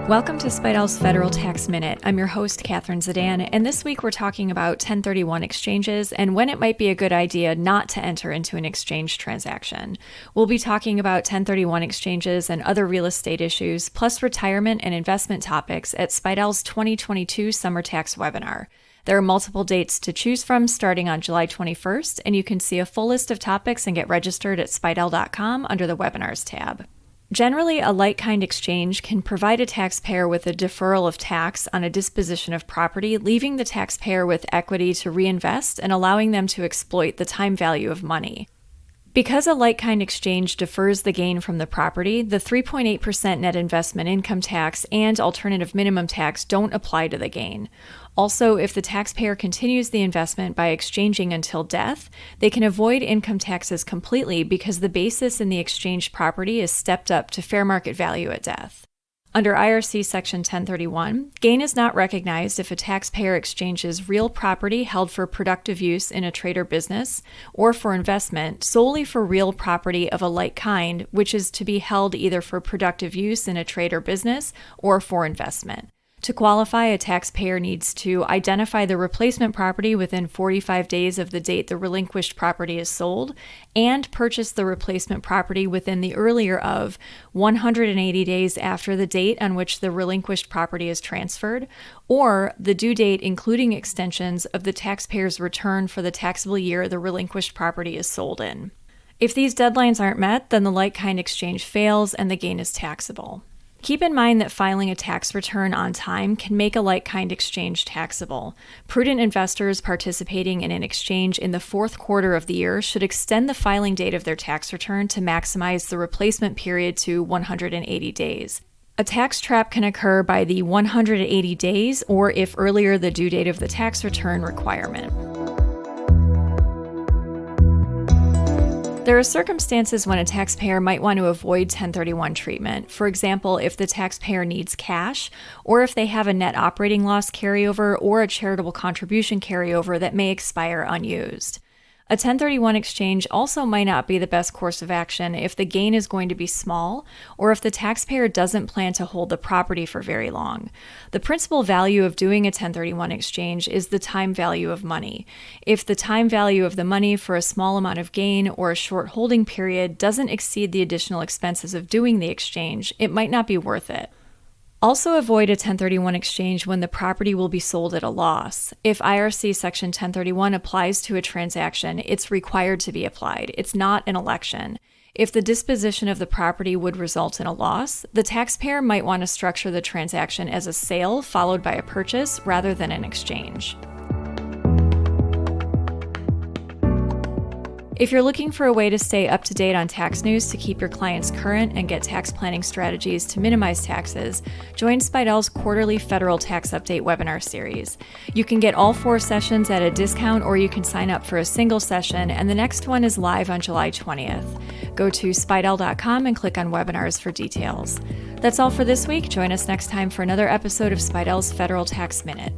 Welcome to Spidell's Federal Tax Minute. I'm your host, Catherine Zidane, and this week we're talking about 1031 exchanges and when it might be a good idea not to enter into an exchange transaction. We'll be talking about 1031 exchanges and other real estate issues, plus retirement and investment topics at Spidell's 2022 Summer Tax Webinar. There are multiple dates to choose from starting on July 21st, and you can see a full list of topics and get registered at spidell.com under the Webinars tab. Generally, a like-kind exchange can provide a taxpayer with a deferral of tax on a disposition of property, leaving the taxpayer with equity to reinvest and allowing them to exploit the time value of money. Because a like-kind exchange defers the gain from the property, the 3.8% net investment income tax and alternative minimum tax don't apply to the gain. Also, if the taxpayer continues the investment by exchanging until death, they can avoid income taxes completely because the basis in the exchanged property is stepped up to fair market value at death. Under IRC Section 1031, gain is not recognized if a taxpayer exchanges real property held for productive use in a trade or business or for investment solely for real property of a like kind, which is to be held either for productive use in a trade or business or for investment. To qualify, a taxpayer needs to identify the replacement property within 45 days of the date the relinquished property is sold and purchase the replacement property within the earlier of 180 days after the date on which the relinquished property is transferred, or the due date including extensions of the taxpayer's return for the taxable year the relinquished property is sold in. If these deadlines aren't met, then the like-kind exchange fails and the gain is taxable. Keep in mind that filing a tax return on time can make a like-kind exchange taxable. Prudent investors participating in an exchange in the fourth quarter of the year should extend the filing date of their tax return to maximize the replacement period to 180 days. A tax trap can occur by the 180 days or if earlier the due date of the tax return requirement. There are circumstances when a taxpayer might want to avoid 1031 treatment. For example, if the taxpayer needs cash, or if they have a net operating loss carryover or a charitable contribution carryover that may expire unused. A 1031 exchange also might not be the best course of action if the gain is going to be small or if the taxpayer doesn't plan to hold the property for very long. The principal value of doing a 1031 exchange is the time value of money. If the time value of the money for a small amount of gain or a short holding period doesn't exceed the additional expenses of doing the exchange, it might not be worth it. Also avoid a 1031 exchange when the property will be sold at a loss. If IRC Section 1031 applies to a transaction, it's required to be applied. It's not an election. If the disposition of the property would result in a loss, the taxpayer might want to structure the transaction as a sale followed by a purchase rather than an exchange. If you're looking for a way to stay up to date on tax news to keep your clients current and get tax planning strategies to minimize taxes, join Spidell's quarterly federal tax update webinar series. You can get all 4 sessions at a discount, or you can sign up for a single session, and the next one is live on July 20th. Go to spidell.com and click on webinars for details. That's all for this week. Join us next time for another episode of Spidell's Federal Tax Minute.